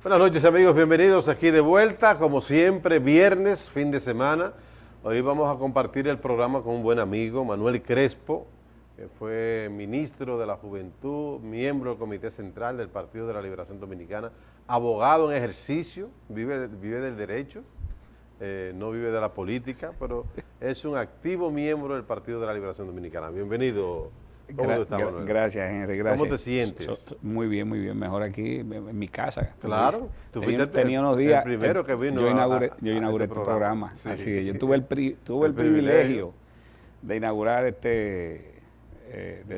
Buenas noches amigos, bienvenidos aquí de vuelta, como siempre, viernes, fin de semana. Hoy vamos a compartir el programa con un buen amigo, Manuel Crespo, que fue ministro de la Juventud, miembro del Comité Central del Partido de la Liberación Dominicana, abogado en ejercicio, vive del derecho, no vive de la política, pero es un activo miembro del Partido de la Liberación Dominicana. Bienvenido. ¿Cómo estás, Manuel? Gracias, Henry, gracias. ¿Cómo te sientes? Muy bien, mejor aquí en mi casa. Claro. Tenía unos días. El primero que vino yo inauguré este programa. Sí. Así que yo tuve el privilegio de inaugurar de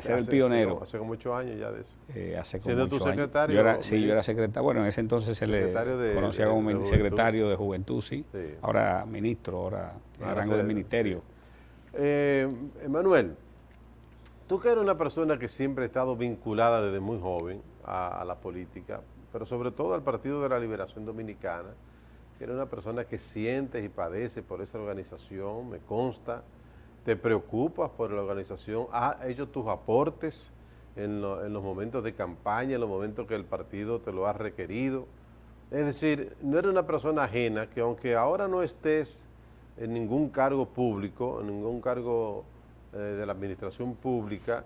ser el pionero. Hace como 8 años ya de eso. Hace como ¿Siendo 8 tu años. secretario? Yo era secretario. Bueno, en ese entonces se le conocía como secretario de Juventud, sí. Ahora ministro, ahora en rango de ministerio. Manuel, tú que eres una persona que siempre ha estado vinculada desde muy joven a la política, pero sobre todo al Partido de la Liberación Dominicana, que eres una persona que sientes y padeces por esa organización, me consta, te preocupas por la organización, has hecho tus aportes en los momentos de campaña, en los momentos que el partido te lo ha requerido. Es decir, no eres una persona ajena que aunque ahora no estés en ningún cargo público, en ningún cargo de la administración pública,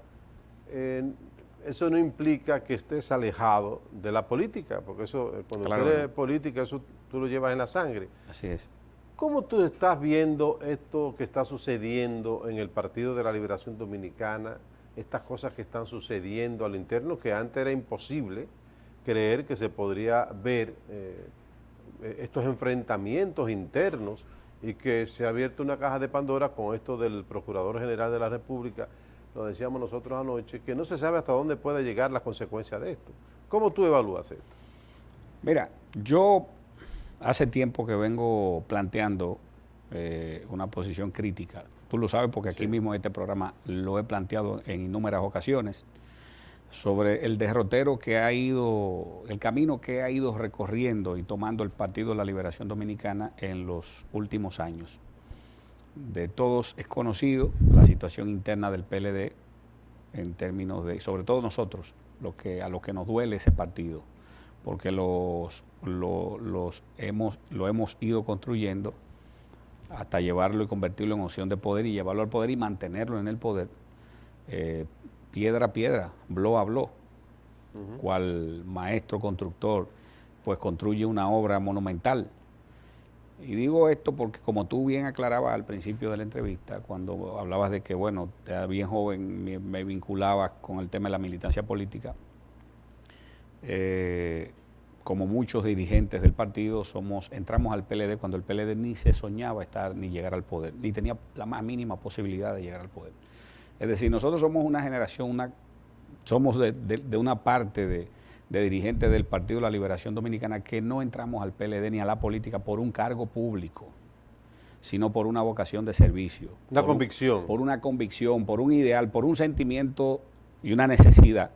eso no implica que estés alejado de la política, porque eso, cuando tú eres política, eso tú lo llevas en la sangre. Así es. ¿Cómo tú estás viendo esto que está sucediendo en el Partido de la Liberación Dominicana, estas cosas que están sucediendo al interno, que antes era imposible creer que se podría ver estos enfrentamientos internos, y que se ha abierto una caja de Pandora con esto del Procurador General de la República, lo decíamos nosotros anoche, que no se sabe hasta dónde puede llegar la consecuencia de esto? ¿Cómo tú evalúas esto? Mira, yo hace tiempo que vengo planteando una posición crítica. Tú lo sabes porque aquí mismo en este programa lo he planteado en innumerables ocasiones, sobre el derrotero que ha ido, el camino que ha ido recorriendo y tomando el Partido de la Liberación Dominicana en los últimos años. De todos es conocido la situación interna del PLD en términos de, sobre todo nosotros, a lo que nos duele ese partido, porque lo hemos ido construyendo hasta llevarlo y convertirlo en opción de poder y llevarlo al poder y mantenerlo en el poder. Piedra a piedra, blow a blow, cual maestro constructor, pues construye una obra monumental. Y digo esto porque, como tú bien aclarabas al principio de la entrevista, cuando hablabas de que, bueno, bien joven me vinculabas con el tema de la militancia política, como muchos dirigentes del partido, entramos al PLD cuando el PLD ni se soñaba estar ni llegar al poder, ni tenía la más mínima posibilidad de llegar al poder. Es decir, nosotros somos una generación, somos de una parte de dirigentes del Partido de la Liberación Dominicana que no entramos al PLD ni a la política por un cargo público, sino por una vocación de servicio. Una convicción. Por una convicción, por un ideal, por un sentimiento y una necesidad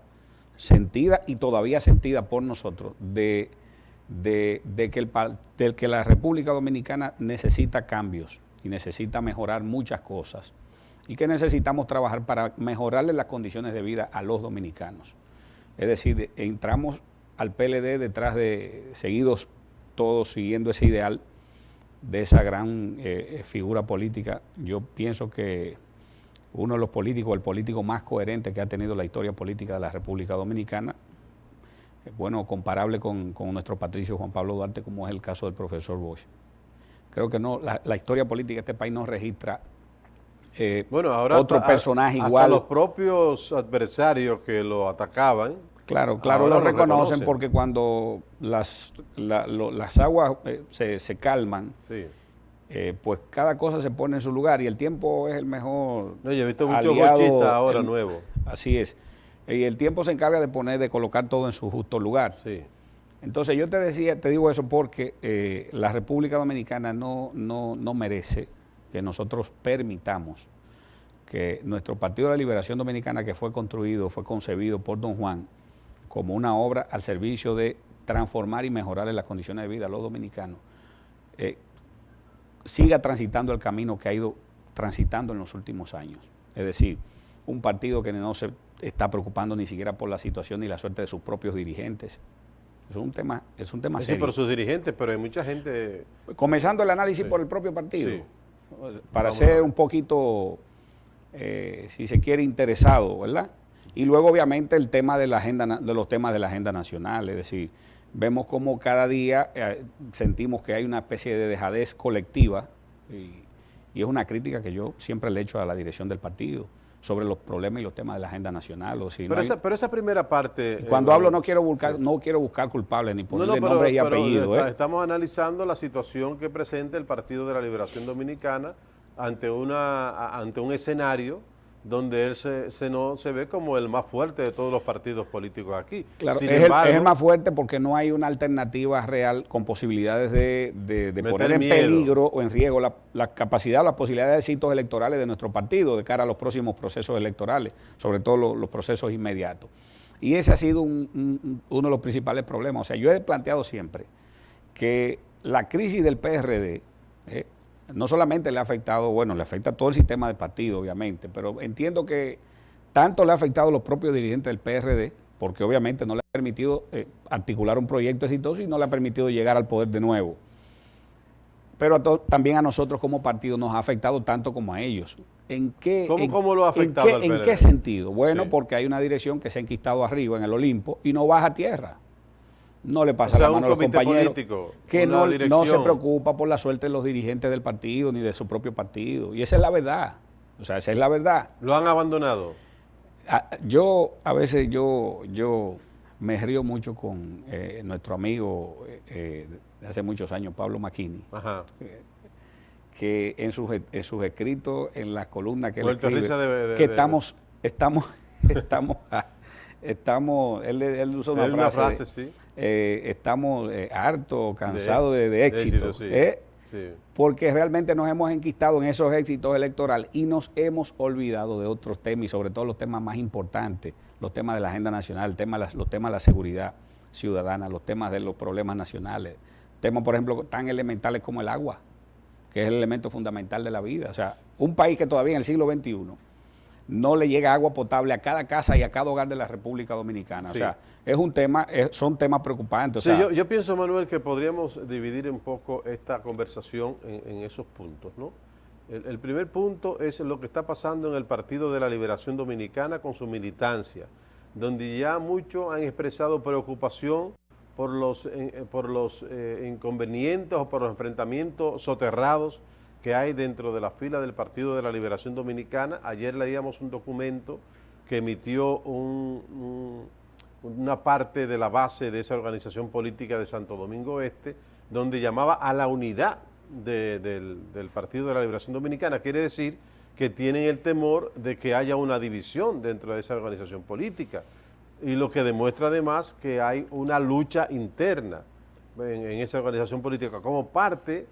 sentida y todavía sentida por nosotros de que la República Dominicana necesita cambios y necesita mejorar muchas cosas, y que necesitamos trabajar para mejorarle las condiciones de vida a los dominicanos. Es decir, entramos al PLD detrás seguidos todos siguiendo ese ideal de esa gran figura política. Yo pienso que uno de los políticos, el político más coherente que ha tenido la historia política de la República Dominicana, bueno, comparable con nuestro patricio Juan Pablo Duarte, como es el caso del profesor Bosch. Creo que no, la historia política de este país no registra bueno, ahora otro personaje igual. Hasta los propios adversarios que lo atacaban. Claro, lo reconocen porque cuando las aguas se calman, sí, pues cada cosa se pone en su lugar y el tiempo es el mejor. No, yo he visto muchos bochistas ahora nuevos. Así es. Y el tiempo se encarga de colocar todo en su justo lugar. Sí. Entonces yo te digo eso porque la República Dominicana no merece que nosotros permitamos que nuestro Partido de la Liberación Dominicana, que fue concebido por don Juan como una obra al servicio de transformar y mejorar las condiciones de vida a los dominicanos, siga transitando el camino que ha ido transitando en los últimos años. Es decir, un partido que no se está preocupando ni siquiera por la situación ni la suerte de sus propios dirigentes, Es un tema serio. Sí, por sus dirigentes, pero hay mucha gente... Comenzando el análisis por el propio partido, para ser un poquito, si se quiere, interesado, ¿verdad? Y luego, obviamente, el tema de los temas de la agenda nacional, es decir, vemos como cada día sentimos que hay una especie de dejadez colectiva y es una crítica que yo siempre le he hecho a la dirección del partido sobre los problemas y los temas de la agenda nacional. O si pero esa primera parte... Cuando hablo no quiero buscar culpables ni ponerle nombre y apellido. Estamos analizando la situación que presenta el Partido de la Liberación Dominicana ante un escenario donde él se ve como el más fuerte de todos los partidos políticos aquí. Claro, es el más fuerte porque no hay una alternativa real con posibilidades de poner en peligro o en riesgo la capacidad o las posibilidades de éxitos electorales de nuestro partido de cara a los próximos procesos electorales, sobre todo los procesos inmediatos. Y ese ha sido uno de los principales problemas. O sea, yo he planteado siempre que la crisis del PRD... no solamente le ha afectado, le afecta a todo el sistema de partido, obviamente, pero entiendo que tanto le ha afectado a los propios dirigentes del PRD, porque obviamente no le ha permitido articular un proyecto exitoso y no le ha permitido llegar al poder de nuevo. Pero también a nosotros como partido nos ha afectado tanto como a ellos. ¿Cómo lo ha afectado al PRD? ¿En qué sentido? Bueno, porque hay una dirección que se ha enquistado arriba en el Olimpo y no baja a tierra. No le pasa la mano a los compañeros que no se preocupa por la suerte de los dirigentes del partido ni de su propio partido. Y esa es la verdad. O sea, esa es la verdad. ¿Lo han abandonado? A veces yo me río mucho con nuestro amigo de hace muchos años, Pablo Macchini, que en sus escritos, en las columnas que él escribe, que él usa una frase, sí. Estamos hartos, cansados de éxitos, sí. Porque realmente nos hemos enquistado en esos éxitos electorales y nos hemos olvidado de otros temas y sobre todo los temas más importantes, los temas de la agenda nacional, los temas de la seguridad ciudadana, los temas de los problemas nacionales, temas, por ejemplo, tan elementales como el agua, que es el elemento fundamental de la vida. O sea, un país que todavía en el siglo XXI no le llega agua potable a cada casa y a cada hogar de la República Dominicana. Sí. O sea, son temas preocupantes. Sí, yo pienso, Manuel, que podríamos dividir un poco esta conversación en esos puntos, ¿no? El primer punto es lo que está pasando en el Partido de la Liberación Dominicana con su militancia, donde ya muchos han expresado preocupación por los inconvenientes o por los enfrentamientos soterrados que hay dentro de la fila del Partido de la Liberación Dominicana. Ayer leíamos un documento que emitió una parte de la base de esa organización política de Santo Domingo Este, donde llamaba a la unidad del Partido de la Liberación Dominicana. Quiere decir que tienen el temor de que haya una división dentro de esa organización política, y lo que demuestra además que hay una lucha interna en esa organización política como parte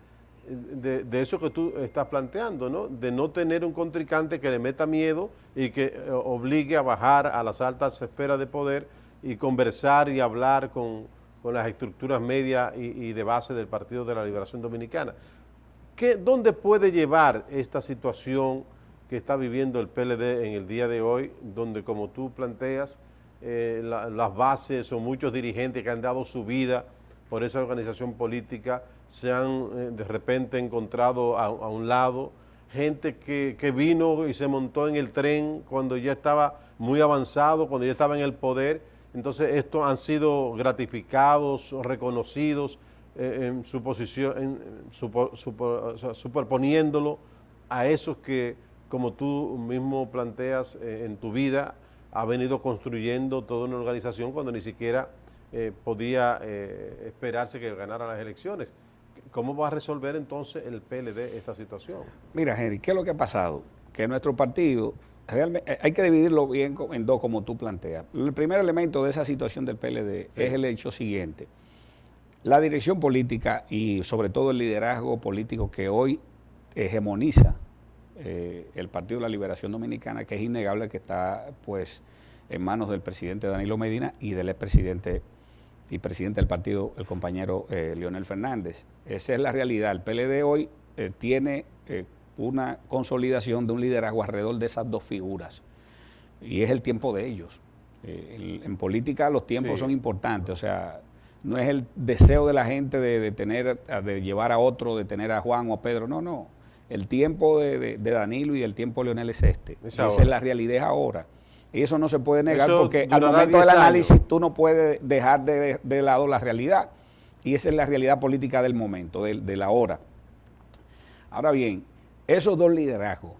de eso que tú estás planteando, ¿no? De no tener un contrincante que le meta miedo y que obligue a bajar a las altas esferas de poder y conversar y hablar con las estructuras medias y de base del Partido de la Liberación Dominicana. ¿Dónde puede llevar esta situación que está viviendo el PLD en el día de hoy, donde, como tú planteas, las bases o muchos dirigentes que han dado su vida por esa organización política se han de repente encontrado a un lado, gente que vino y se montó en el tren cuando ya estaba muy avanzado, cuando ya estaba en el poder? Entonces estos han sido gratificados, reconocidos en su posición, superponiéndolo a esos que, como tú mismo planteas en tu vida, ha venido construyendo toda una organización cuando ni siquiera podía esperarse que ganara las elecciones. ¿Cómo va a resolver entonces el PLD esta situación? Mira, Henry, ¿qué es lo que ha pasado? Que nuestro partido, realmente hay que dividirlo bien en dos, como tú planteas. El primer elemento de esa situación del PLD es el hecho siguiente. La dirección política y sobre todo el liderazgo político que hoy hegemoniza el Partido de la Liberación Dominicana, que es innegable que está pues en manos del presidente Danilo Medina y del expresidente y presidente del partido, el compañero Leonel Fernández. Esa es la realidad. El PLD hoy tiene una consolidación de un liderazgo alrededor de esas dos figuras, y es el tiempo de ellos. En política los tiempos son importantes, o sea, no es el deseo de la gente de llevar a otro, de tener a Juan o a Pedro, no. El tiempo de Danilo y el tiempo de Leonel es este. Esa es la realidad ahora. Y eso no se puede negar porque al momento del análisis tú no puedes dejar de lado la realidad. Y esa es la realidad política del momento, de la hora. Ahora bien, esos dos liderazgos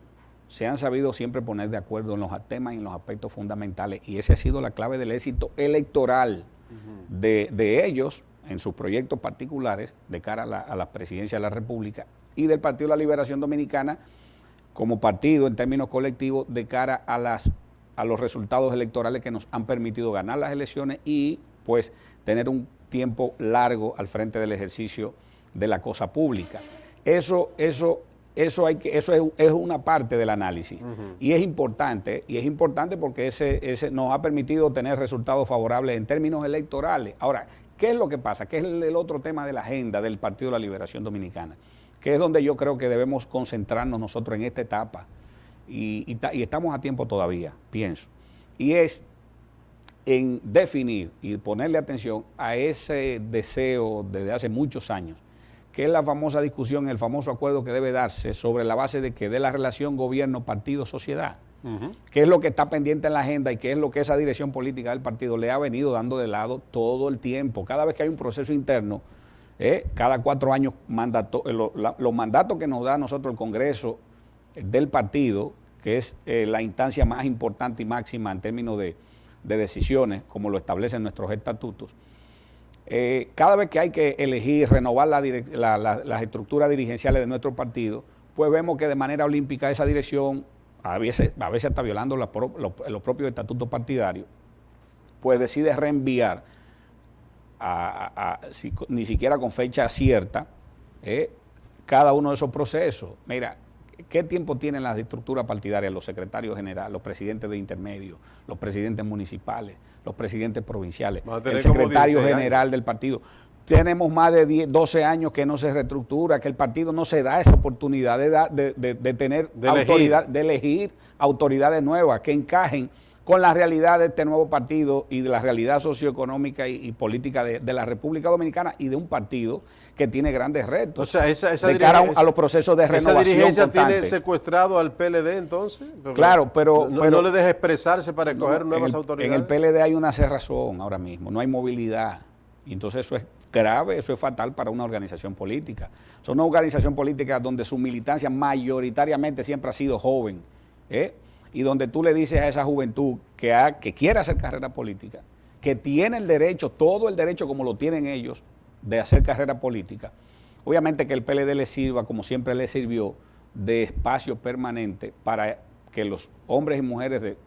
se han sabido siempre poner de acuerdo en los temas y en los aspectos fundamentales. Y esa ha sido la clave del éxito electoral de ellos en sus proyectos particulares de cara a la presidencia de la República y del Partido de la Liberación Dominicana como partido en términos colectivos de cara a los resultados electorales que nos han permitido ganar las elecciones y pues tener un tiempo largo al frente del ejercicio de la cosa pública. Eso es una parte del análisis y es importante porque ese nos ha permitido tener resultados favorables en términos electorales. Ahora, ¿qué es lo que pasa? ¿Qué es el otro tema de la agenda del Partido de la Liberación Dominicana? Que es donde yo creo que debemos concentrarnos nosotros en esta etapa y estamos a tiempo todavía, pienso. Y es en definir y ponerle atención a ese deseo desde hace muchos años, que es la famosa discusión, el famoso acuerdo que debe darse sobre la base de la relación gobierno-partido-sociedad, que es lo que está pendiente en la agenda y que es lo que esa dirección política del partido le ha venido dando de lado todo el tiempo. Cada vez que hay un proceso interno, cada 4 años los mandatos que nos da a nosotros el Congreso del partido, que es la instancia más importante y máxima en términos de decisiones, como lo establecen nuestros estatutos, cada vez que hay que elegir, renovar las estructuras dirigenciales de nuestro partido, pues vemos que de manera olímpica esa dirección, a veces está violando los propios estatutos partidarios, pues decide reenviar, ni siquiera con fecha cierta, cada uno de esos procesos. Mira, ¿qué tiempo tienen las estructuras partidarias, los secretarios generales, los presidentes de intermedio, los presidentes municipales, los presidentes provinciales, el secretario general del partido? Tenemos más de 12 años que no se reestructura, que el partido no se da esa oportunidad de tener autoridad, de elegir autoridades nuevas que encajen con la realidad de este nuevo partido y de la realidad socioeconómica y política de la República Dominicana y de un partido que tiene grandes retos. O sea, esa de cara a los procesos de renovación. ¿Esa dirigencia constante tiene secuestrado al PLD entonces? Porque claro, pero no le deja expresarse para escoger nuevas autoridades. En el PLD hay una cerrazón ahora mismo, no hay movilidad. Y entonces eso es grave, eso es fatal para una organización política. Es una organización política donde su militancia mayoritariamente siempre ha sido joven, y donde tú le dices a esa juventud que quiere hacer carrera política, que tiene el derecho, todo el derecho como lo tienen ellos, de hacer carrera política. Obviamente que el PLD le sirva, como siempre le sirvió, de espacio permanente para que los hombres y mujeres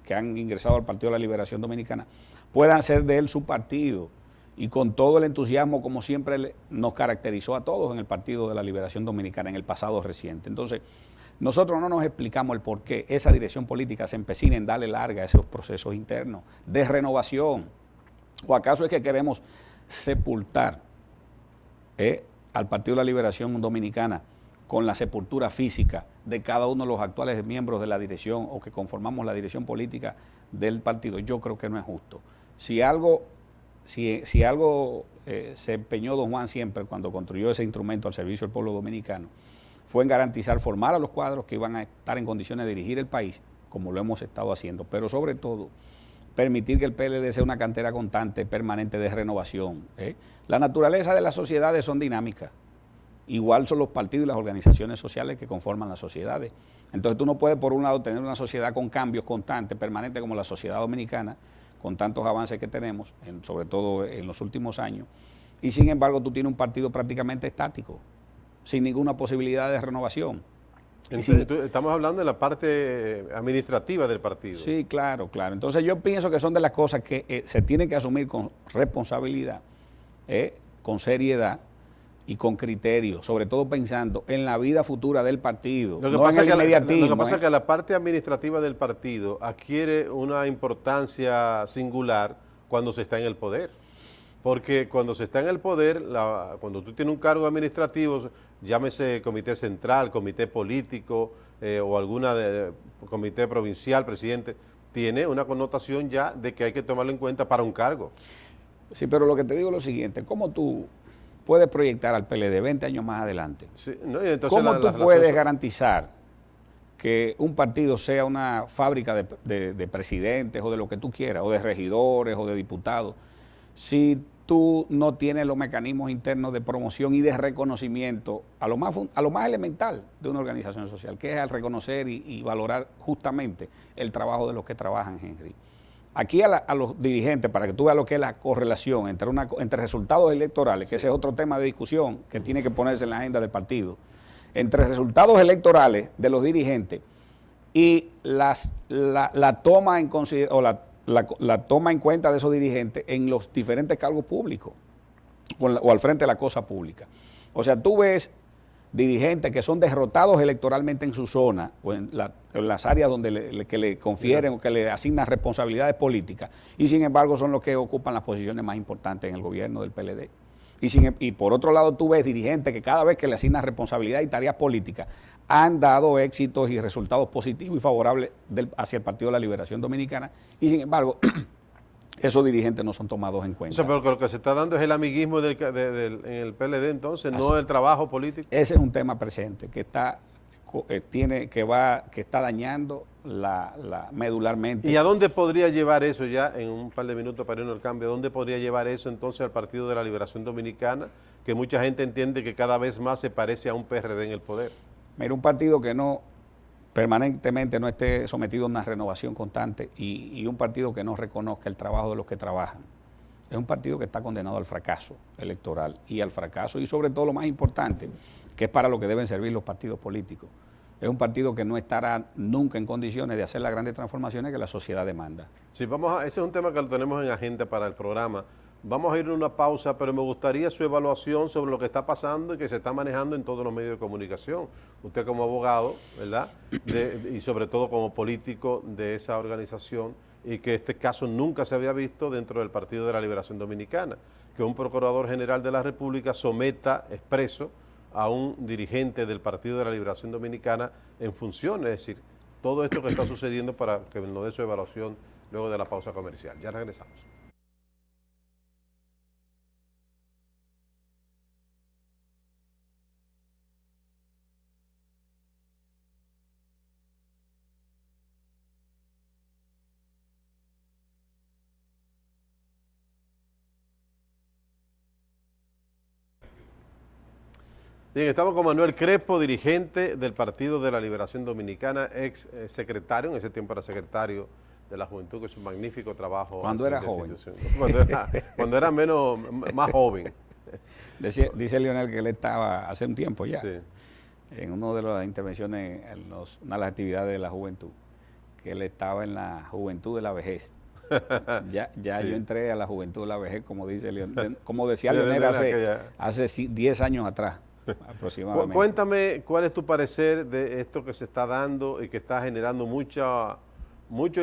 que han ingresado al Partido de la Liberación Dominicana puedan hacer de él su partido y con todo el entusiasmo como siempre nos caracterizó a todos en el Partido de la Liberación Dominicana en el pasado reciente. Entonces, nosotros no nos explicamos el por qué esa dirección política se empecina en darle larga a esos procesos internos de renovación. ¿O acaso es que queremos sepultar al Partido de la Liberación Dominicana con la sepultura física de cada uno de los actuales miembros de la dirección o que conformamos la dirección política del partido? Yo creo que no es justo. Si algo se empeñó don Juan siempre cuando construyó ese instrumento al servicio del pueblo dominicano, fue en garantizar, formar a los cuadros que iban a estar en condiciones de dirigir el país, como lo hemos estado haciendo, pero sobre todo permitir que el PLD sea una cantera constante, permanente de renovación. La naturaleza de las sociedades son dinámicas, igual son los partidos y las organizaciones sociales que conforman las sociedades. Entonces tú no puedes por un lado tener una sociedad con cambios constantes, permanentes como la sociedad dominicana, con tantos avances que tenemos, sobre todo en los últimos años, y sin embargo tú tienes un partido prácticamente estático, sin ninguna posibilidad de renovación. Estamos hablando de la parte administrativa del partido. Sí, claro. Entonces yo pienso que son de las cosas que se tienen que asumir con responsabilidad, con seriedad y con criterio, sobre todo pensando en la vida futura del partido. Lo que pasa es que la parte administrativa del partido adquiere una importancia singular cuando se está en el poder. Porque cuando se está en el poder, cuando tú tienes un cargo administrativo, llámese comité central, comité político o alguna comité provincial, presidente, tiene una connotación ya de que hay que tomarlo en cuenta para un cargo. Sí, pero lo que te digo es lo siguiente, ¿cómo tú puedes proyectar al PLD 20 años más adelante? Sí, no, y entonces ¿Cómo tú puedes garantizar que un partido sea una fábrica de presidentes o de lo que tú quieras, o de regidores o de diputados, si tú no tienes los mecanismos internos de promoción y de reconocimiento a lo más elemental de una organización social, que es al reconocer y valorar justamente el trabajo de los que trabajan, Henry? Aquí a los dirigentes, para que tú veas lo que es la correlación entre resultados electorales, que ese es otro tema de discusión que tiene que ponerse en la agenda del partido, entre resultados electorales de los dirigentes y la toma en consideración, la toma en cuenta de esos dirigentes en los diferentes cargos públicos o al frente de la cosa pública. O sea, tú ves dirigentes que son derrotados electoralmente en su zona o en las áreas donde que le confieren o que le asignan responsabilidades políticas y sin embargo son los que ocupan las posiciones más importantes en el gobierno del PLD. Y por otro lado tú ves dirigentes que cada vez que le asignan responsabilidad y tareas políticas han dado éxitos y resultados positivos y favorables hacia el Partido de la Liberación Dominicana y sin embargo esos dirigentes no son tomados en cuenta. O sea, pero lo que se está dando es el amiguismo en el PLD entonces, no el trabajo político. Ese es un tema presente que está dañando medularmente. ¿Y a dónde podría llevar eso ya, en un par de minutos para irnos al cambio, dónde podría llevar eso entonces al Partido de la Liberación Dominicana, que mucha gente entiende que cada vez más se parece a un PRD en el poder? Mira, un partido que permanentemente no esté sometido a una renovación constante y un partido que no reconozca el trabajo de los que trabajan. Es un partido que está condenado al fracaso electoral y al fracaso y sobre todo lo más importante, que es para lo que deben servir los partidos políticos. Es un partido que no estará nunca en condiciones de hacer las grandes transformaciones que la sociedad demanda. Sí, ese es un tema que lo tenemos en agenda para el programa. Vamos a ir a una pausa, pero me gustaría su evaluación sobre lo que está pasando y que se está manejando en todos los medios de comunicación. Usted como abogado, ¿verdad? Y sobre todo como político de esa organización, y que este caso nunca se había visto dentro del Partido de la Liberación Dominicana, que un procurador general de la República someta expreso a un dirigente del Partido de la Liberación Dominicana en función, es decir, todo esto que está sucediendo para que nos dé su evaluación luego de la pausa comercial. Ya regresamos. Bien, estamos con Manuel Crespo, dirigente del Partido de la Liberación Dominicana, ex secretario, en ese tiempo era secretario de la Juventud, que es un magnífico trabajo. Cuando era joven. Cuando era más joven. Dice Leonel que él estaba hace un tiempo ya, sí, en una de las intervenciones, una de las actividades de la juventud, que él estaba en la juventud de la vejez. Ya sí, yo entré a la juventud de la vejez, como decía Leonel hace 10 años atrás. Aproximadamente. Cuéntame cuál es tu parecer de esto que se está dando y que está generando mucho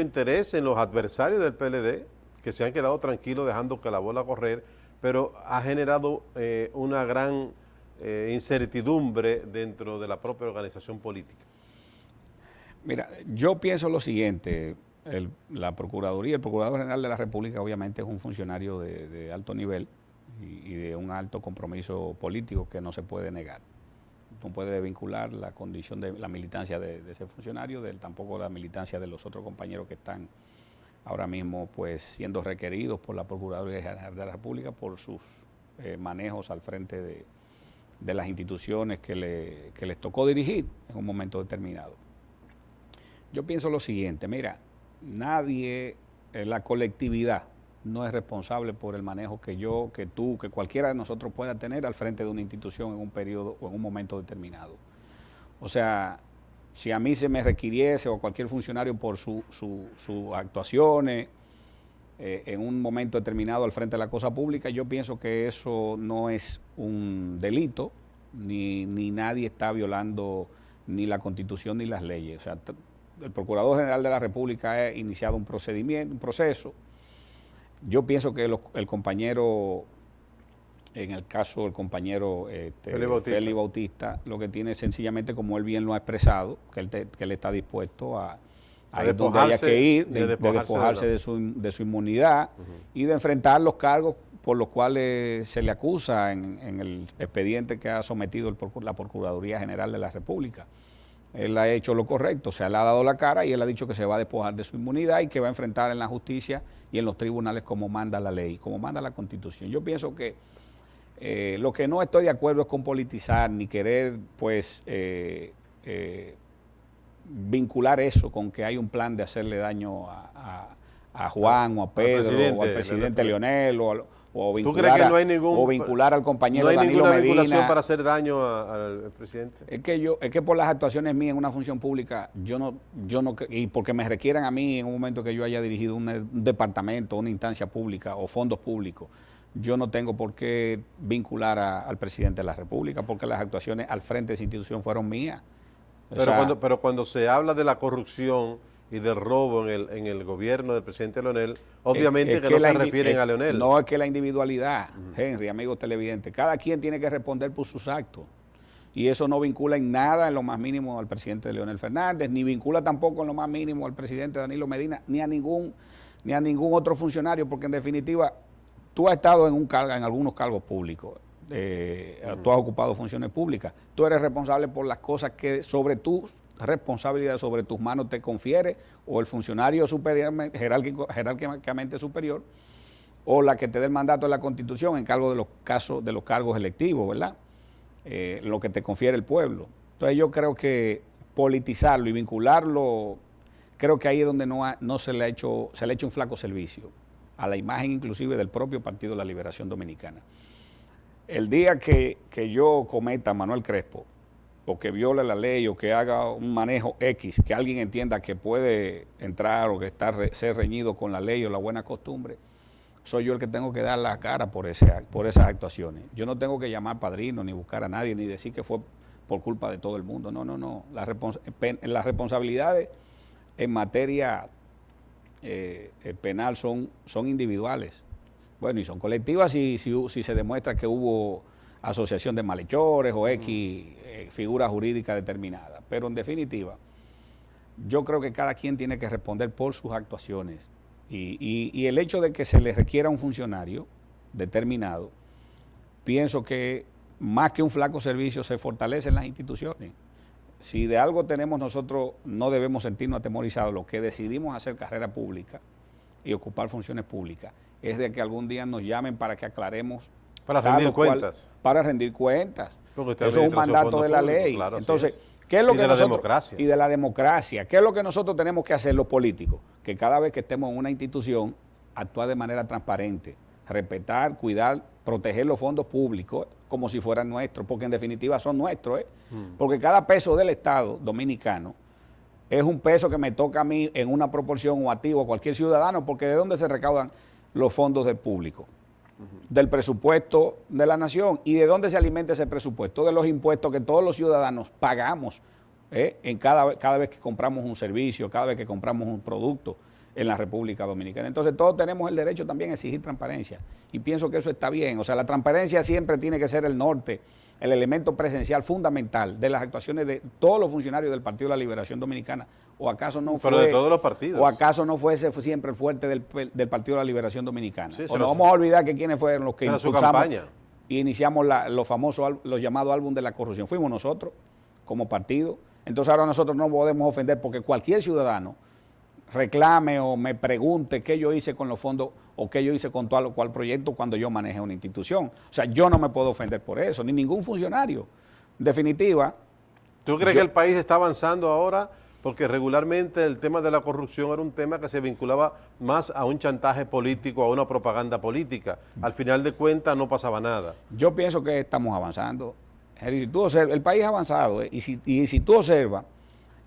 interés en los adversarios del PLD, que se han quedado tranquilos dejando que la bola correr, pero ha generado una gran incertidumbre dentro de la propia organización política. Mira, yo pienso lo siguiente, la Procuraduría, el Procurador General de la República obviamente es un funcionario de alto nivel y de un alto compromiso político que no se puede negar. No puede desvincular la condición de la militancia de ese funcionario, tampoco la militancia de los otros compañeros que están ahora mismo pues siendo requeridos por la Procuraduría General de la República por sus manejos al frente de las instituciones que les tocó dirigir en un momento determinado. Yo pienso lo siguiente, mira, nadie, la colectividad, no es responsable por el manejo que yo, que tú, que cualquiera de nosotros pueda tener al frente de una institución en un periodo o en un momento determinado. O sea, si a mí se me requiriese o a cualquier funcionario por sus actuaciones en un momento determinado al frente de la cosa pública, yo pienso que eso no es un delito, ni nadie está violando ni la Constitución ni las leyes. O sea, el Procurador General de la República ha iniciado un proceso. Yo pienso que el compañero, en el caso del compañero Félix Bautista, lo que tiene sencillamente, como él bien lo ha expresado, que él está dispuesto a Ahí es donde haya que ir, de despojarse de su inmunidad y de enfrentar los cargos por los cuales se le acusa en el expediente que ha sometido la Procuraduría General de la República. Él ha hecho lo correcto, se le ha dado la cara y él ha dicho que se va a despojar de su inmunidad y que va a enfrentar en la justicia y en los tribunales como manda la ley, como manda la Constitución. Yo pienso que lo que no estoy de acuerdo es con politizar ni querer, pues, vincular eso con que hay un plan de hacerle daño a Juan o a Pedro o al presidente Leonel o vincular al compañero Danilo Medina. ¿No hay ninguna vinculación para hacer daño al presidente? Es que por las actuaciones mías en una función pública, yo no, y porque me requieran a mí en un momento que yo haya dirigido un departamento, una instancia pública o fondos públicos, yo no tengo por qué vincular al presidente de la República, porque las actuaciones al frente de esa institución fueron mías. Pero cuando se habla de la corrupción y del robo en el gobierno del presidente Leonel, obviamente que no se refieren a Leonel. No es que la individualidad, Henry, amigos televidentes, cada quien tiene que responder por sus actos. Y eso no vincula en nada en lo más mínimo al presidente Leonel Fernández, ni vincula tampoco en lo más mínimo al presidente Danilo Medina, ni a ningún otro funcionario, porque en definitiva tú has estado en algunos cargos públicos. Tú has ocupado funciones públicas, tú eres responsable por las cosas que sobre tus responsabilidades, sobre tus manos te confiere o el funcionario superior, jerárquicamente superior, o la que te dé el mandato de la Constitución en cargo de los cargos electivos, ¿verdad? Lo que te confiere el pueblo. Entonces yo creo que politizarlo y vincularlo, creo que ahí es donde se le ha hecho un flaco servicio a la imagen inclusive del propio Partido de la Liberación Dominicana. El día que yo cometa, Manuel Crespo, o que viole la ley, o que haga un manejo X, que alguien entienda que puede entrar o que ser reñido con la ley o la buena costumbre, soy yo el que tengo que dar la cara por esas actuaciones. Yo no tengo que llamar padrino, ni buscar a nadie, ni decir que fue por culpa de todo el mundo. No. Las responsabilidades en materia penal son individuales. Bueno, y son colectivas si se demuestra que hubo asociación de malhechores o X figura jurídica determinada. Pero en definitiva, yo creo que cada quien tiene que responder por sus actuaciones. Y el hecho de que se le requiera un funcionario determinado, pienso que más que un flaco servicio se fortalecen las instituciones. Si de algo tenemos nosotros, no debemos sentirnos atemorizados. Los que decidimos hacer carrera pública y ocupar funciones públicas, es de que algún día nos llamen para que aclaremos. Para rendir cuentas. Para rendir cuentas. Eso es un mandato de la ley. Claro, entonces, ¿qué es lo que nosotros... Y de la democracia. ¿Qué es lo que nosotros tenemos que hacer los políticos? Que cada vez que estemos en una institución, actuar de manera transparente, respetar, cuidar, proteger los fondos públicos como si fueran nuestros, porque en definitiva son nuestros. Porque cada peso del Estado dominicano es un peso que me toca a mí en una proporción o a ti o a cualquier ciudadano, porque ¿de dónde se recaudan los fondos del público? Del presupuesto de la nación. ¿Y de dónde se alimenta ese presupuesto? De los impuestos que todos los ciudadanos pagamos en cada vez que compramos un servicio, cada vez que compramos un producto en la República Dominicana. Entonces todos tenemos el derecho también a exigir transparencia y pienso que eso está bien. O sea, la transparencia siempre tiene que ser el norte, el elemento presencial fundamental de las actuaciones de todos los funcionarios del Partido de la Liberación Dominicana. ¿O acaso no fue? Pero de todos los partidos. ¿O acaso no fue ese siempre el fuerte del Partido de la Liberación Dominicana? Sí, o no vamos a olvidar que quiénes fueron los que impulsamos y iniciamos los llamados álbum de la corrupción. Fuimos nosotros como partido. Entonces ahora nosotros no podemos ofender porque cualquier ciudadano reclame o me pregunte qué yo hice con los fondos o qué yo hice con tal o cual proyecto cuando yo manejé una institución. O sea, yo no me puedo ofender por eso, ni ningún funcionario. En definitiva... ¿Tú crees que el país está avanzando ahora? Porque regularmente el tema de la corrupción era un tema que se vinculaba más a un chantaje político, a una propaganda política. Al final de cuentas no pasaba nada. Yo pienso que estamos avanzando. Si tú observas, el país ha avanzado, y si tú observas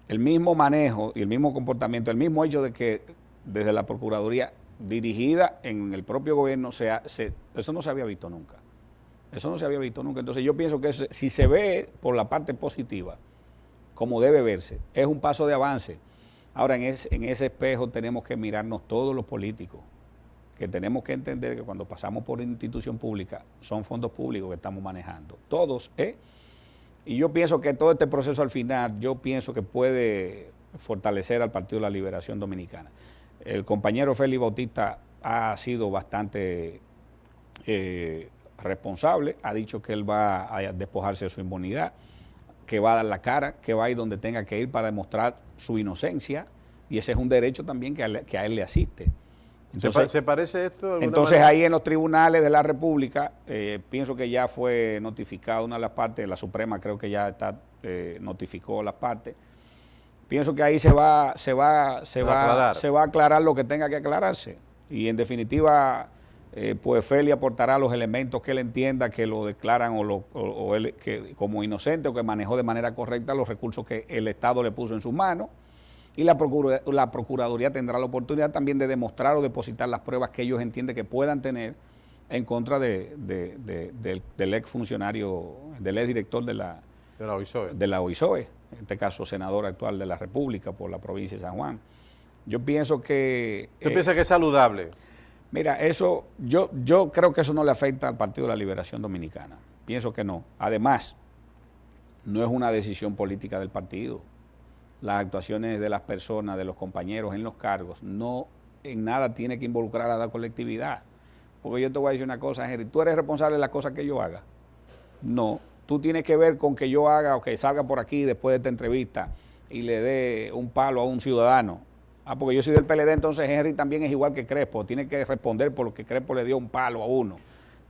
el mismo manejo y el mismo comportamiento, el mismo hecho de que desde la Procuraduría dirigida en el propio gobierno, eso no se había visto nunca. Eso no se había visto nunca. Entonces yo pienso que si se ve por la parte positiva, como debe verse, es un paso de avance. Ahora en ese espejo tenemos que mirarnos todos los políticos, que tenemos que entender que cuando pasamos por una institución pública son fondos públicos que estamos manejando, todos, Y yo pienso que todo este proceso al final, yo pienso que puede fortalecer al Partido de la Liberación Dominicana. El compañero Félix Bautista ha sido bastante responsable, ha dicho que él va a despojarse de su inmunidad, que va a dar la cara, que va a ir donde tenga que ir para demostrar su inocencia, y ese es un derecho también que a él le asiste. Entonces, ¿se parece esto? Entonces ahí en los tribunales de la República, pienso que ya fue notificado una de las partes, la Suprema creo que ya está notificó las partes. Pienso que ahí se va a aclarar lo que tenga que aclararse. Y en definitiva, pues Félix aportará los elementos que él entienda que lo declaran o él que como inocente o que manejó de manera correcta los recursos que el Estado le puso en sus manos. Y la Procuraduría tendrá la oportunidad también de demostrar o depositar las pruebas que ellos entienden que puedan tener en contra del ex funcionario, del ex director de la OISOE, en este caso senador actual de la República por la provincia de San Juan. Yo pienso que... ¿Usted piensa que es saludable? Mira, eso yo creo que eso no le afecta al Partido de la Liberación Dominicana. Pienso que no. Además, no es una decisión política del partido. Las actuaciones de las personas, de los compañeros en los cargos, no en nada tiene que involucrar a la colectividad. Porque yo te voy a decir una cosa, Henry, ¿tú eres responsable de las cosas que yo haga? No, tú tienes que ver con que yo haga o que salga por aquí después de esta entrevista y le dé un palo a un ciudadano. Porque yo soy del PLD, entonces Henry también es igual que Crespo, tiene que responder por lo que Crespo le dio un palo a uno.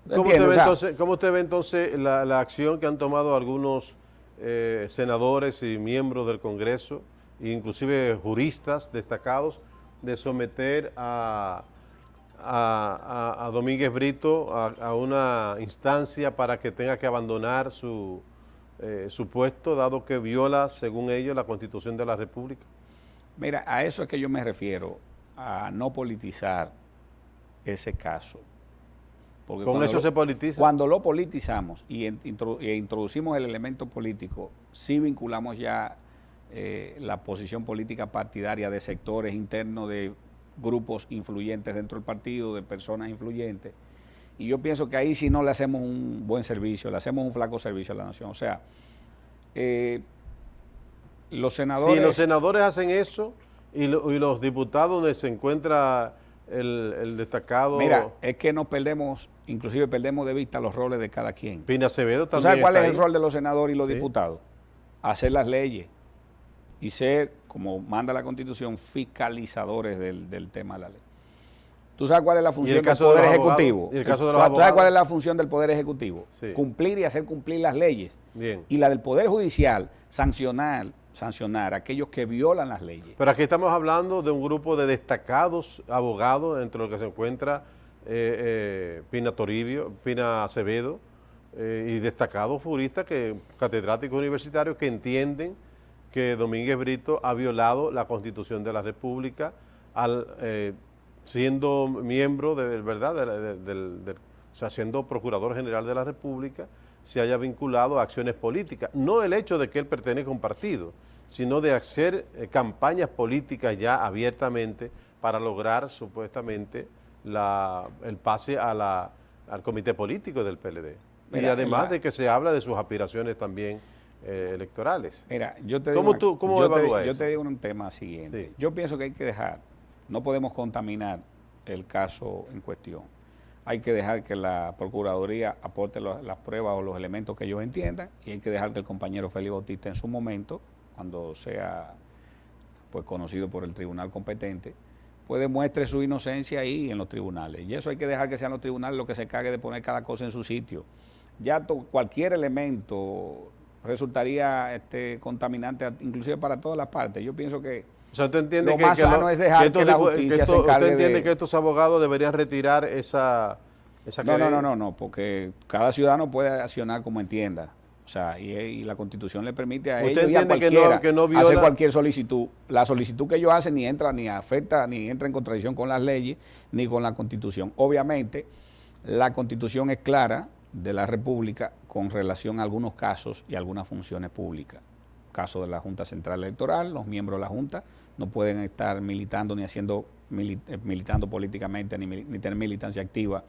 ¿Cómo usted ve entonces la acción que han tomado algunos senadores y miembros del Congreso, inclusive juristas destacados, de someter a Domínguez Brito a una instancia para que tenga que abandonar su puesto, dado que viola, según ellos, la Constitución de la República? Mira, a eso es que yo me refiero, a no politizar ese caso. Porque ¿con eso se politiza? Cuando lo politizamos y introducimos el elemento político, sí vinculamos ya la posición política partidaria de sectores internos de grupos influyentes dentro del partido, de personas influyentes, y yo pienso que ahí sí no le hacemos un buen servicio, le hacemos un flaco servicio a la nación. O sea, los senadores... Si los senadores hacen eso y los diputados donde se encuentra el destacado... Mira, es que nos perdemos, inclusive perdemos de vista los roles de cada quien. Pina Acevedo también. ¿Tú sabes cuál es el rol de los senadores y los diputados? Hacer las leyes y ser, como manda la Constitución, fiscalizadores del tema de la ley. ¿Tú sabes cuál es la función del Poder Ejecutivo? ¿Y el caso de los abogados? ¿Tú sabes cuál es la función del Poder Ejecutivo? Sí. Cumplir y hacer cumplir las leyes. Bien. Y la del Poder Judicial, sancionar a aquellos que violan las leyes. Pero aquí estamos hablando de un grupo de destacados abogados, entre los que se encuentra Pina Acevedo, y destacados juristas, catedráticos universitarios, que entienden que Domínguez Brito ha violado la Constitución de la República siendo miembro o sea, siendo Procurador General de la República, se haya vinculado a acciones políticas. No el hecho de que él pertenezca a un partido, sino de hacer campañas políticas ya abiertamente para lograr supuestamente el pase al comité político del PLD. Mira, y además de que se habla de sus aspiraciones también electorales. Mira, yo te digo, yo te digo un tema siguiente. Sí. Yo pienso que hay que dejar, no podemos contaminar el caso en cuestión. Hay que dejar que la Procuraduría aporte las pruebas o los elementos que ellos entiendan, y hay que dejar que el compañero Félix Bautista en su momento, cuando sea pues conocido por el tribunal competente, pues demuestre su inocencia ahí en los tribunales. Y eso hay que dejar que sean los tribunales los que se encarguen de poner cada cosa en su sitio. Ya cualquier elemento resultaría contaminante, inclusive para todas las partes. Yo pienso que o sea, ¿usted entiende lo más sano es dejar que la justicia se encargue. ¿Usted entiende que estos abogados deberían retirar esa querella? No, porque cada ciudadano puede accionar como entienda. O sea, y la Constitución le permite a ellos y a cualquiera hacer cualquier solicitud. La solicitud que ellos hacen ni entra en contradicción con las leyes ni con la Constitución. Obviamente, la Constitución es clara de la República con relación a algunos casos y algunas funciones públicas. Caso de la Junta Central Electoral, los miembros de la Junta no pueden estar militando ni militando políticamente ni tener militancia activa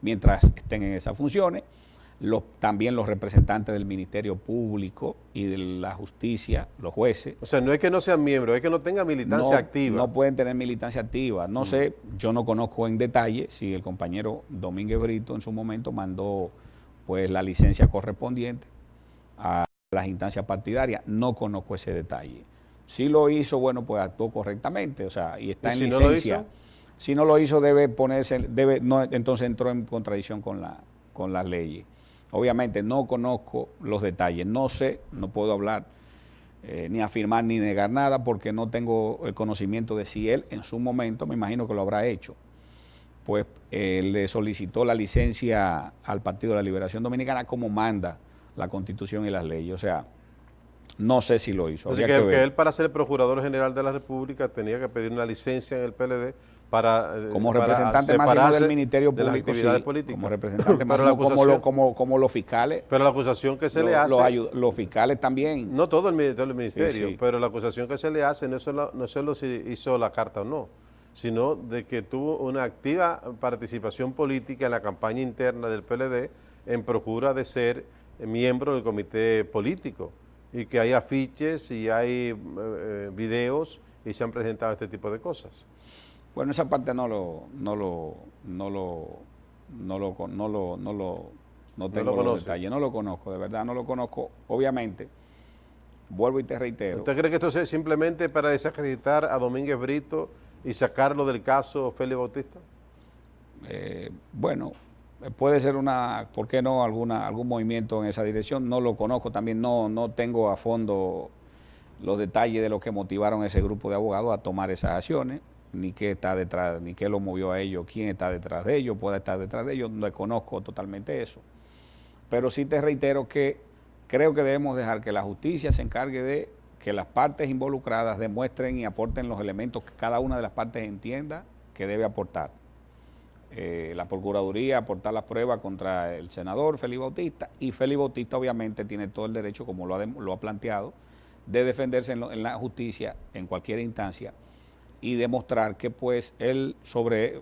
mientras estén en esas funciones. también los representantes del Ministerio Público y de la justicia, los jueces. O sea, no es que no sean miembros, es que no tengan militancia activa. No pueden tener militancia activa. No sé, yo no conozco en detalle si el compañero Domínguez Brito en su momento mandó pues la licencia correspondiente a las instancias partidarias. No conozco ese detalle. Si lo hizo, bueno, pues actuó correctamente, o sea, y está en licencia. Si no lo hizo, debe ponerse, entonces entró en contradicción con las leyes. Obviamente no conozco los detalles, no sé, no puedo hablar ni afirmar ni negar nada porque no tengo el conocimiento de si él en su momento, me imagino que lo habrá hecho, pues le solicitó la licencia al Partido de la Liberación Dominicana como manda la Constitución y las leyes, o sea, no sé si lo hizo. O sea, que él para ser Procurador General de la República tenía que pedir una licencia en el PLD para como representante máximo del Ministerio Público, de las actividades políticas. Como representante máximo, como los fiscales. Pero la acusación que se le hace... Los fiscales también. No todo el ministerio, sí. Pero la acusación que se le hace no solo si hizo la carta o no, sino de que tuvo una activa participación política en la campaña interna del PLD en procura de ser miembro del comité político y que hay afiches y hay videos y se han presentado este tipo de cosas. Bueno, esa parte no tengo los detalles, no lo conozco, de verdad no lo conozco. Obviamente, vuelvo y te reitero. ¿Usted cree que esto es simplemente para desacreditar a Domínguez Brito y sacarlo del caso Félix Bautista? Bueno, puede ser ¿por qué no? Algún movimiento en esa dirección, no lo conozco, también no tengo a fondo los detalles de lo que motivaron a ese grupo de abogados a tomar esas acciones, ni qué está detrás, ni qué lo movió a ellos, quién está detrás de ellos, puede estar detrás de ellos, no conozco totalmente eso. Pero sí te reitero que creo que debemos dejar que la justicia se encargue de que las partes involucradas demuestren y aporten los elementos que cada una de las partes entienda que debe aportar. La Procuraduría aportar las pruebas contra el senador Félix Bautista, y Félix Bautista obviamente tiene todo el derecho, como lo ha planteado, de defenderse en la justicia, en cualquier instancia, y demostrar que pues él, sobre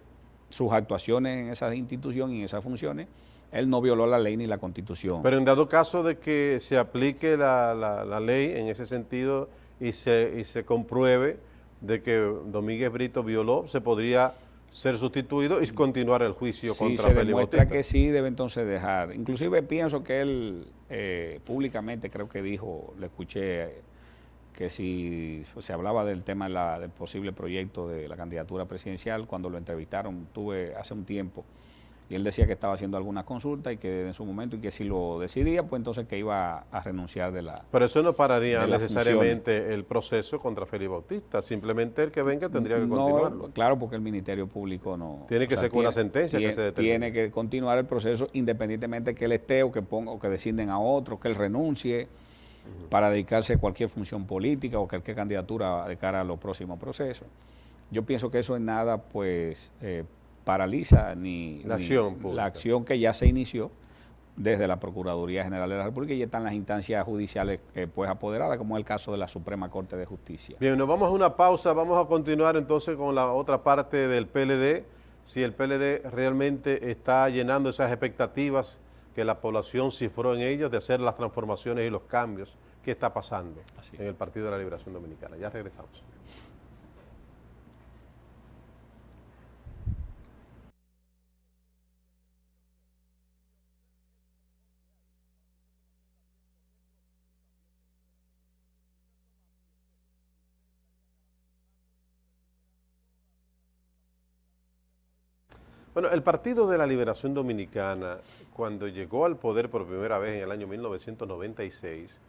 sus actuaciones en esa institución y en esas funciones, él no violó la ley ni la Constitución. Pero en dado caso de que se aplique la ley en ese sentido y se compruebe de que Domínguez Brito violó, se podría ser sustituido y continuar el juicio contra Félix Bautista. Si se demuestra que sí, debe entonces dejar. Inclusive pienso que él públicamente creo que dijo, le escuché, que si se hablaba del tema del posible proyecto de la candidatura presidencial, cuando lo entrevistaron, hace un tiempo, y él decía que estaba haciendo alguna consulta y que en su momento, y que si lo decidía, pues entonces que iba a renunciar de la... Pero eso no pararía necesariamente el proceso contra Félix Bautista, simplemente el que venga tendría que continuarlo. Claro, porque el Ministerio Público no... Tiene que ser con una sentencia que se determine. Tiene que continuar el proceso independientemente de que él esté o que ponga o que designen a otro, que él renuncie para dedicarse a cualquier función política o cualquier candidatura de cara a los próximos procesos. Yo pienso que eso en nada pues paraliza la acción que ya se inició desde la Procuraduría General de la República, y están las instancias judiciales pues apoderadas, como es el caso de la Suprema Corte de Justicia. Bien, nos vamos a una pausa, vamos a continuar entonces con la otra parte del PLD, si el PLD realmente está llenando esas expectativas que la población cifró en ellos de hacer las transformaciones y los cambios que está pasando en el Partido de la Liberación Dominicana. Ya regresamos. Bueno, el Partido de la Liberación Dominicana, cuando llegó al poder por primera vez en el año 1996,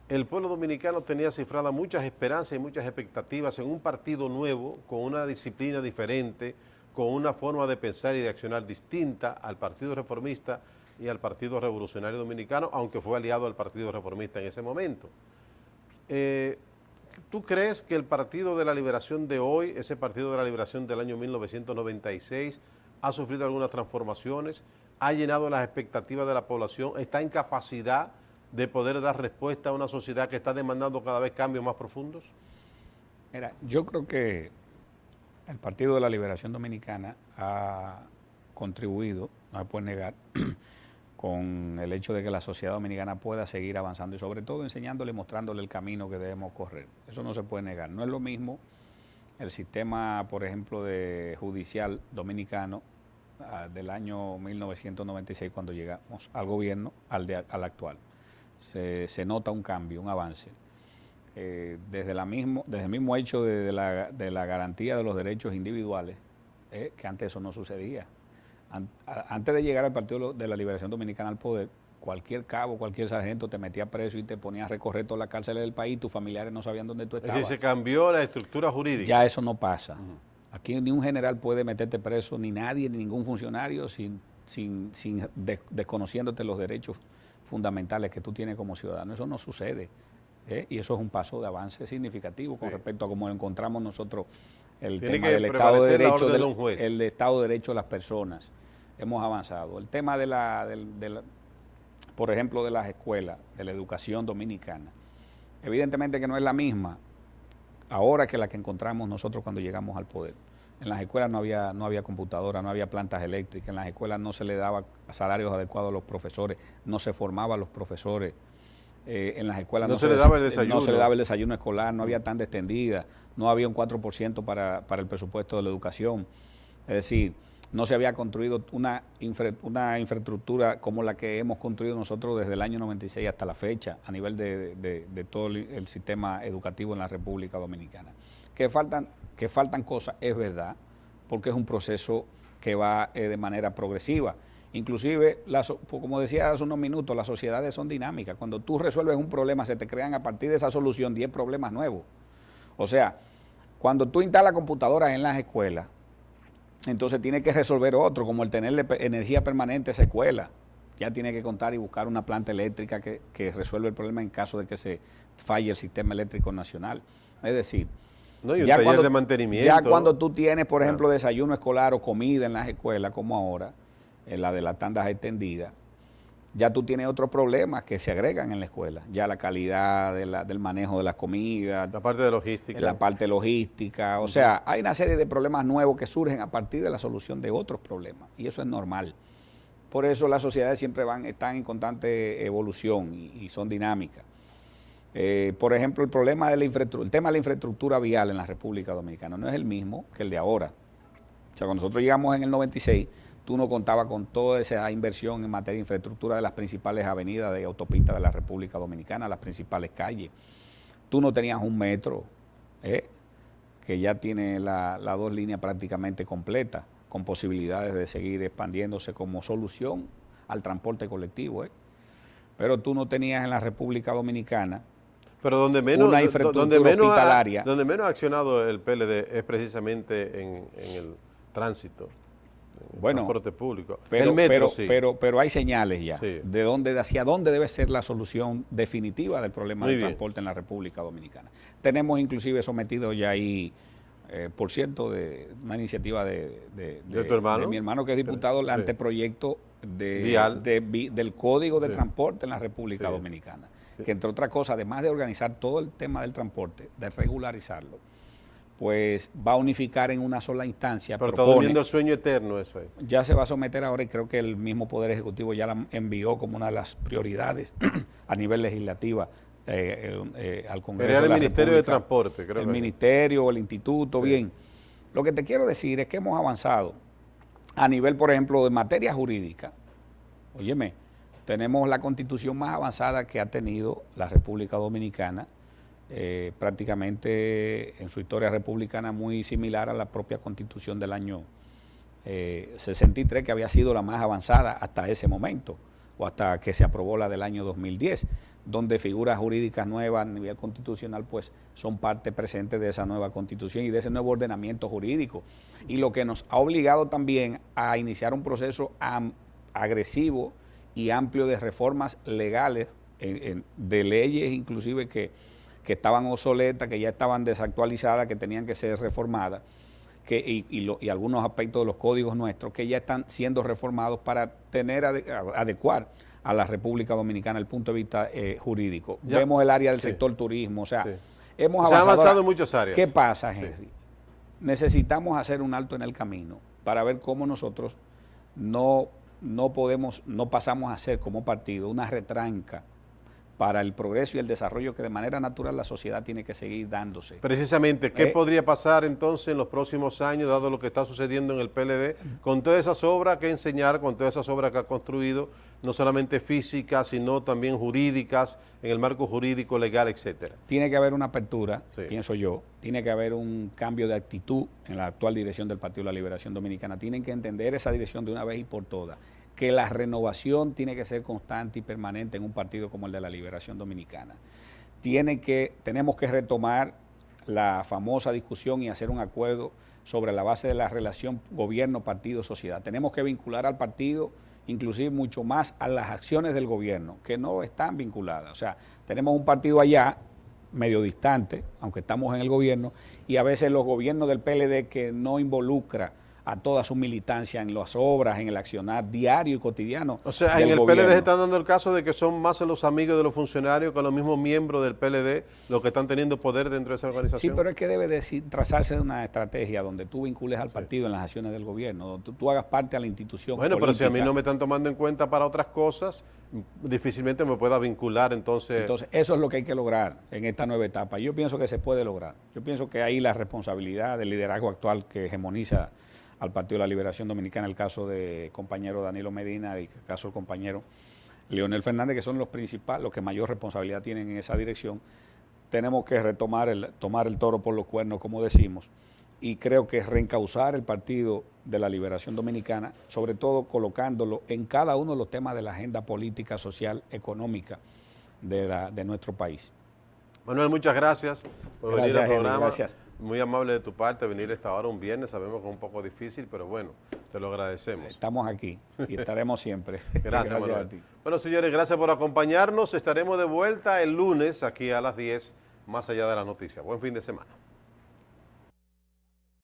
el pueblo dominicano tenía cifradas muchas esperanzas y muchas expectativas en un partido nuevo, con una disciplina diferente, con una forma de pensar y de accionar distinta al Partido Reformista y al Partido Revolucionario Dominicano, aunque fue aliado al Partido Reformista en ese momento. ¿Tú crees que el Partido de la Liberación de hoy, ese Partido de la Liberación del año 1996, ha sufrido algunas transformaciones, ha llenado las expectativas de la población, está en capacidad de poder dar respuesta a una sociedad que está demandando cada vez cambios más profundos? Mira, yo creo que el Partido de la Liberación Dominicana ha contribuido, no se puede negar, con el hecho de que la sociedad dominicana pueda seguir avanzando y sobre todo enseñándole y mostrándole el camino que debemos correr. Eso no se puede negar. No es lo mismo el sistema, por ejemplo, de judicial dominicano del año 1996 cuando llegamos al gobierno al actual. Se nota un cambio, un avance. Desde el mismo hecho de la garantía de los derechos individuales, que antes eso no sucedía. Antes de llegar al Partido de la Liberación Dominicana al poder, cualquier cabo, cualquier sargento te metía preso y te ponía a recorrer todas las cárceles del país, tus familiares no sabían dónde tú estabas. Es decir, se cambió la estructura jurídica. Ya eso no pasa. Aquí ni un general puede meterte preso, ni nadie, ni ningún funcionario, desconociéndote los derechos fundamentales que tú tienes como ciudadano. Eso no sucede. Y eso es un paso de avance significativo con respecto a cómo encontramos nosotros el tema del Estado de Derecho, el Estado de Derecho de las personas. Hemos avanzado. El tema por ejemplo, de las escuelas, de la educación dominicana, evidentemente que no es la misma ahora que la que encontramos nosotros cuando llegamos al poder. En las escuelas no había computadoras, no había plantas eléctricas, en las escuelas no se le daba salarios adecuados a los profesores, no se formaban los profesores. En las escuelas no se le daba el desayuno escolar, no había tanda extendida, no había un 4% para el presupuesto de la educación. Es decir, no se había construido una infraestructura como la que hemos construido nosotros desde el año 96 hasta la fecha, a nivel de todo el sistema educativo en la República Dominicana. Que faltan cosas, es verdad, porque es un proceso que va de manera progresiva. Inclusive, como decía hace unos minutos, las sociedades son dinámicas. Cuando tú resuelves un problema, se te crean a partir de esa solución 10 problemas nuevos. O sea, cuando tú instalas computadoras en las escuelas, entonces tienes que resolver otro, como el tenerle energía permanente a esa escuela. Ya tiene que contar y buscar una planta eléctrica que resuelva el problema en caso de que se falle el sistema eléctrico nacional. Es decir, no, y un taller de mantenimiento. Ya cuando tú tienes, por ejemplo, desayuno escolar o comida en las escuelas, como ahora, la de las tandas extendidas, ya tú tienes otros problemas que se agregan en la escuela. Ya la calidad del manejo de las comidas. La parte de logística. La parte logística. O sea, hay una serie de problemas nuevos que surgen a partir de la solución de otros problemas. Y eso es normal. Por eso las sociedades siempre están en constante evolución y son dinámicas. Por ejemplo, el tema de la infraestructura vial en la República Dominicana no es el mismo que el de ahora. O sea, cuando nosotros llegamos en el 96, tú no contabas con toda esa inversión en materia de infraestructura de las principales avenidas de autopistas de la República Dominicana, las principales calles. Tú no tenías un metro, que ya tiene las 2 líneas prácticamente completas, con posibilidades de seguir expandiéndose como solución al transporte colectivo. Pero tú no tenías en la República Dominicana donde menos hospitalaria. Donde menos ha accionado el PLD es precisamente en el tránsito. Transporte público. Pero, el metro, sí. Pero hay señales ya de hacia dónde debe ser la solución definitiva del problema del transporte en la República Dominicana. Tenemos inclusive sometido ya ahí, por cierto, de una iniciativa de mi hermano que es diputado, el anteproyecto del Código de Transporte en la República Dominicana, que entre otras cosas, además de organizar todo el tema del transporte, de regularizarlo, pues va a unificar en una sola instancia. Pero está durmiendo el sueño eterno eso es. Ya se va a someter ahora y creo que el mismo Poder Ejecutivo ya la envió como una de las prioridades a nivel legislativa al Congreso. Era el Ministerio de Transporte, creo. El Ministerio, el Instituto, bien. Lo que te quiero decir es que hemos avanzado a nivel, por ejemplo, de materia jurídica. Óyeme, tenemos la constitución más avanzada que ha tenido la República Dominicana, prácticamente en su historia republicana muy similar a la propia constitución del año 63, que había sido la más avanzada hasta ese momento, o hasta que se aprobó la del año 2010, donde figuras jurídicas nuevas a nivel constitucional pues son parte presente de esa nueva constitución y de ese nuevo ordenamiento jurídico. Y lo que nos ha obligado también a iniciar un proceso agresivo y amplio de reformas legales, de leyes inclusive que estaban obsoletas, que ya estaban desactualizadas, que tenían que ser reformadas, y algunos aspectos de los códigos nuestros que ya están siendo reformados para adecuar a la República Dominicana el punto de vista jurídico. Vemos el área del sector turismo, o sea, hemos avanzado en muchas áreas. ¿Qué pasa, Henry? Necesitamos hacer un alto en el camino para ver cómo nosotros no no pasamos a ser como partido una retranca para el progreso y el desarrollo que de manera natural la sociedad tiene que seguir dándose. Precisamente, ¿qué podría pasar entonces en los próximos años, dado lo que está sucediendo en el PLD, con todas esas obras que enseñar, con todas esas obras que ha construido, no solamente físicas, sino también jurídicas, en el marco jurídico, legal, etcétera? Tiene que haber una apertura, pienso yo, tiene que haber un cambio de actitud en la actual dirección del Partido de la Liberación Dominicana. Tienen que entender esa dirección de una vez y por todas, que la renovación tiene que ser constante y permanente en un partido como el de la Liberación Dominicana. Tenemos que retomar la famosa discusión y hacer un acuerdo sobre la base de la relación gobierno-partido-sociedad. Tenemos que vincular al partido, inclusive mucho más a las acciones del gobierno, que no están vinculadas. O sea, tenemos un partido allá, medio distante, aunque estamos en el gobierno, y a veces los gobiernos del PLD que no involucra a toda su militancia en las obras, en el accionar diario y cotidiano. O sea, en el PLD se están dando el caso de que son más los amigos de los funcionarios que los mismos miembros del PLD los que están teniendo poder dentro de esa organización. Sí, pero es que debe trazarse una estrategia donde tú vincules al partido en las acciones del gobierno, donde tú hagas parte a la institución política. Pero si a mí no me están tomando en cuenta para otras cosas, difícilmente me pueda vincular entonces. Entonces, eso es lo que hay que lograr en esta nueva etapa. Yo pienso que se puede lograr. Yo pienso que ahí la responsabilidad del liderazgo actual que hegemoniza al Partido de la Liberación Dominicana, el caso de compañero Danilo Medina y el caso del compañero Leonel Fernández, que son los que mayor responsabilidad tienen en esa dirección. Tenemos que tomar el toro por los cuernos, como decimos, y creo que reencauzar el Partido de la Liberación Dominicana, sobre todo colocándolo en cada uno de los temas de la agenda política, social, económica de nuestro país. Manuel, muchas gracias por venir al programa. Gracias. Muy amable de tu parte venir a esta hora un viernes. Sabemos que es un poco difícil, pero bueno, te lo agradecemos. Estamos aquí y estaremos siempre. Gracias, Manuel. A ti. Bueno, señores, gracias por acompañarnos. Estaremos de vuelta el lunes aquí a las 10, más allá de la noticia. Buen fin de semana.